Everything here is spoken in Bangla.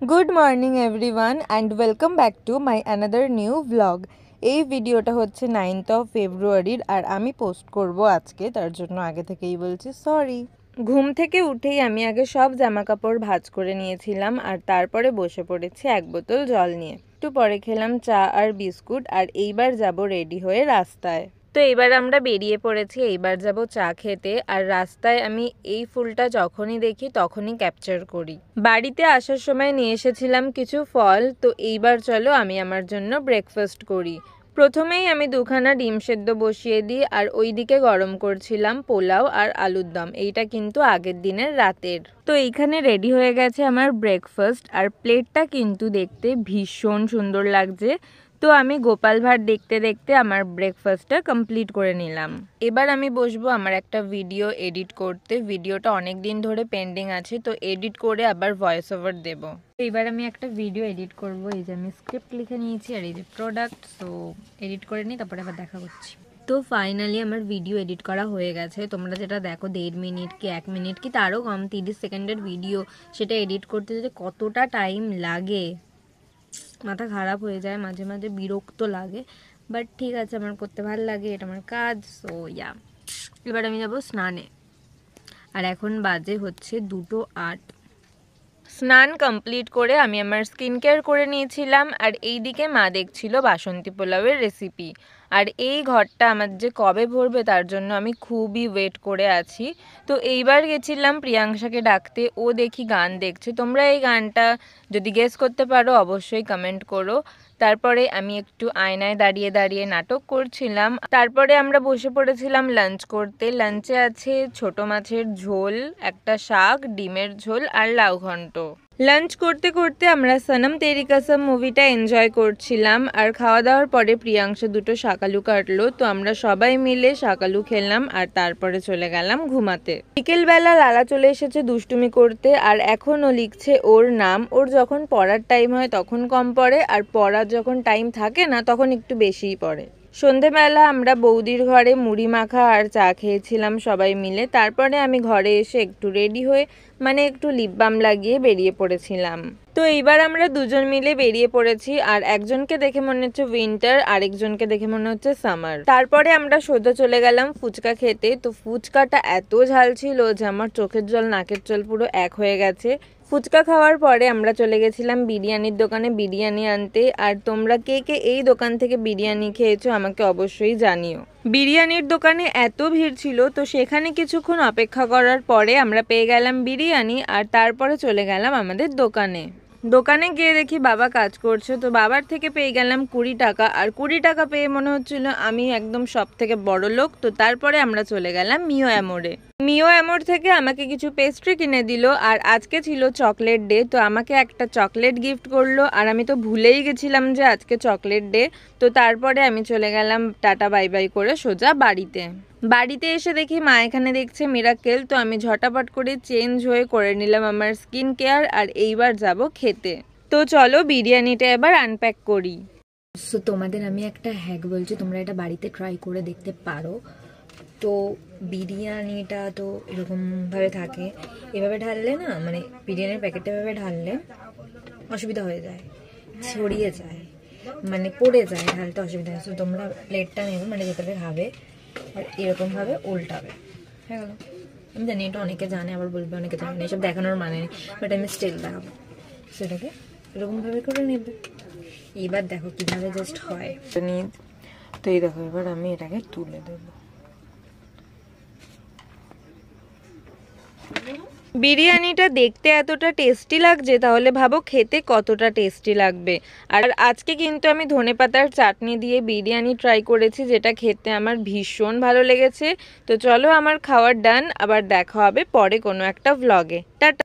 Good morning everyone and welcome back to my another new vlog. এই ভিডিওটা হচ্ছে 9th of February আর আমি পোস্ট করব আজকে, তার জন্য আগে থেকেই বলছি সরি। ঘুম থেকে উঠেই আমি আগে সব জামা কাপড় ভাঁজ করে নিয়েছিলাম আর তারপরে বসে পড়েছি এক বোতল জল নিয়ে। একটু পরে খেলাম চা আর বিস্কুট আর এইবার যাব রেডি হয়ে রাস্তায়। তো এইবার আমরা বেরিয়ে পড়েছি, এইবার যাব চা খেতে। আর রাস্তায় আমি এই ফুলটা যখনই দেখি তখনই ক্যাপচার করি। বাড়িতে আসার সময় নিয়ে এসেছিলাম কিছু ফল, তো এইবার চলো আমি আমার জন্য ব্রেকফাস্ট করি। প্রথমেই আমি দুখানা ডিম সেদ্ধ বসিয়ে দিই আর ওইদিকে গরম করছিলাম পোলাও আর আলুর দম। এইটা কিন্তু আগের দিনের রাতের। তো এইখানে রেডি হয়ে গেছে আমার ব্রেকফাস্ট আর প্লেটটা কিন্তু দেখতে ভীষণ সুন্দর লাগছে। তো আমি গোপাল ভাঁড় দেখতে দেখতে আমার ব্রেকফাস্টটা কমপ্লিট করে নিলাম। এবার আমি বসবো আমার একটা ভিডিও এডিট করতে। ভিডিওটা অনেক দিন ধরে পেন্ডিং আছে, তো এডিট করে আবার ভয়েস ওভার দেবো। এবার আমি একটা ভিডিও এডিট করব। এই যে আমি স্ক্রিপ্ট লিখে নিয়েছি আর এই যে প্রোডাক্ট, সো এডিট করে নিই, তারপরে আবার দেখা করছি। তো ফাইনালি আমার ভিডিও এডিট করা হয়ে গেছে। তোমরা যেটা দেখো 1.5 মিনিট কি 1 মিনিট কি তারও কম 30 সেকেন্ডের ভিডিও, সেটা এডিট করতে যে কতটা টাইম লাগে, মাথা খারাপ হয়ে যায়, মাঝে মাঝে বিরক্ত লাগে, বাট ঠিক আছে, আমার করতে ভালো লাগে, এটা আমার কাজ। সো ইয়া, এবার আমি যাব স্নানে। আর এখন বাজে হচ্ছে 2:08। স্নান কমপ্লিট করে আমি আমার স্কিন কেয়ার করে নিয়েছিলাম আর এইদিকে মা দেখছিল বাসন্তী পোলাওয়ের রেসিপি। আর এই ঘরটা আমার যে কবে ভরবে তার জন্য আমি খুবই ওয়েট করে আছি। তো এইবার গেছিলাম প্রিয়াংশাকে ডাকতে, ও দেখি গান দেখছে। তোমরা এই গানটা যদি গেস করতে পারো অবশ্যই কমেন্ট করো। তারপরে আমি একটু আয়নায় দাঁড়িয়ে দাঁড়িয়ে নাটক করছিলাম। তারপরে আমরা বসে পড়েছিলাম লাঞ্চ করতে। লাঞ্চে আছে ছোট মাছের ঝোল, একটা শাক, ডিমের ঝোল আর লাউ ঘন্ট। লাঞ্চ করতে করতে আমরা সনম তেরি কসম মুভিটা এনজয় করছিলাম। আর খাওয়া দাওয়ার পরে প্রিয়াংশা দুটো শাকালু কাটলো, তো আমরা সবাই মিলে শাকালু খেলাম আর তারপরে চলে গেলাম ঘুমাতে। বিকেলবেলা লালা চলে এসেছে দুষ্টুমি করতে আর এখন ও লিখছে ওর নাম। ওর যখন পড়ার টাইম হয় তখন কম পড়ে, আর পড়ার যখন টাইম থাকে না তখন একটু বেশিই পড়ে। সন্ধেবেলা আমরা বৌদির ঘরে মুড়ি মাখা আর চা খেয়েছিলাম সবাই মিলে। তারপরে আমি ঘরে এসে একটু রেডি হয়ে মানে একটু লিপ বাম লাগিয়ে বেরিয়ে পড়েছিলাম। তো এইবার আমরা দুজন মিলে বেরিয়ে পড়েছি আর একজনকে দেখে মনে হচ্ছে উইন্টার, আরেকজনকে দেখে মনে হচ্ছে সামার। তারপরে আমরা সোজা চলে গেলাম ফুচকা খেতে। তো ফুচকাটা এত ঝাল ছিল যে আমার চোখের জল নাকের জল পুরো এক হয়ে গেছে। ফুচকা খাওয়ার পরে আমরা চলে গেছিলাম বিরিয়ানির দোকানে বিরিয়ানি আনতে। আর তোমরা কে কে এই দোকান থেকে বিরিয়ানি খেয়েছো আমাকে অবশ্যই জানিও। বিরিয়ানির দোকানে এত ভিড় ছিল, তো সেখানে কিছুক্ষণ অপেক্ষা করার পরে আমরা পেয়ে গেলাম বিরিয়ানি আর তারপরে চলে গেলাম আমাদের দোকানে। দোকানে গিয়ে দেখি বাবা কাজ করছে, তো বাবার থেকে পেয়ে গেলাম 20 টাকা। আর 20 টাকা পেয়ে মনে হচ্ছিল আমি একদম সব থেকে বড় লোক। তো তারপরে আমরা চলে গেলাম মিও অ্যামোরে। মিও অ্যামোর থেকে আমাকে কিছু পেস্ট্রি কিনে দিল। আর আজকে ছিল চকলেট ডে, তো আমাকে একটা চকলেট গিফট করলো। আর আমি তো ভুলেই গেছিলাম যে আজকে চকলেট ডে। তো তারপরে আমি চলে গেলাম টাটা বাই বাই করে সোজা বাড়িতে। বাড়িতে এসে দেখি মা এখানে দেখছে মিরাকেল, তো আমি ঝটাপট করে চেঞ্জ হয়ে করে নিলাম আমার স্কিন কেয়ার আর এইবার যাব খেতে। তো চলো বিরিয়ানিটা এবার আনপ্যাক করি। সো তোমাদের আমি একটা হ্যাক বলছি, তোমরা এটা বাড়িতে ট্রাই করে দেখতে পারো। তো বিরিয়ানিটা তো এরকমভাবে থাকে, এভাবে ঢাললে না, মানে বিরিয়ানির প্যাকেটটা এভাবে ঢাললে অসুবিধা হয়ে যায়, ছড়িয়ে যায়, মানে পড়ে যায়, ঢালতে অসুবিধা হয়। তো তোমরা প্লেটটা নেবে, মানে যেটাতে খাবে, আর এরকমভাবে উল্টাবে। হ্যাঁ, আমি জানি এটা অনেকে জানে, আবার বলবে অনেকে জানে না, এসব দেখানোর মানে নেই, বাট আমি স্টিল দেখাবো। সেটাকে এরকমভাবে করে নেবে। এবার দেখো কিভাবে জাস্ট হয়। তো এই দেখো, এবার আমি এটাকে তুলে দেবো। বিরিয়ানিটা দেখতে এতটা টেস্টি লাগছে, তাহলে ভাবো খেতে কতটা টেস্টি লাগবে। আর আজকে কিন্তু আমি ধনেপাতার চাটনি দিয়ে বিরিয়ানি ট্রাই করেছি, যেটা খেতে আমার ভীষণ ভালো লেগেছে। তো চলো আমার খাওয়ার ডান, আবার দেখা হবে পরে কোনো একটা ভ্লগে। টাটা।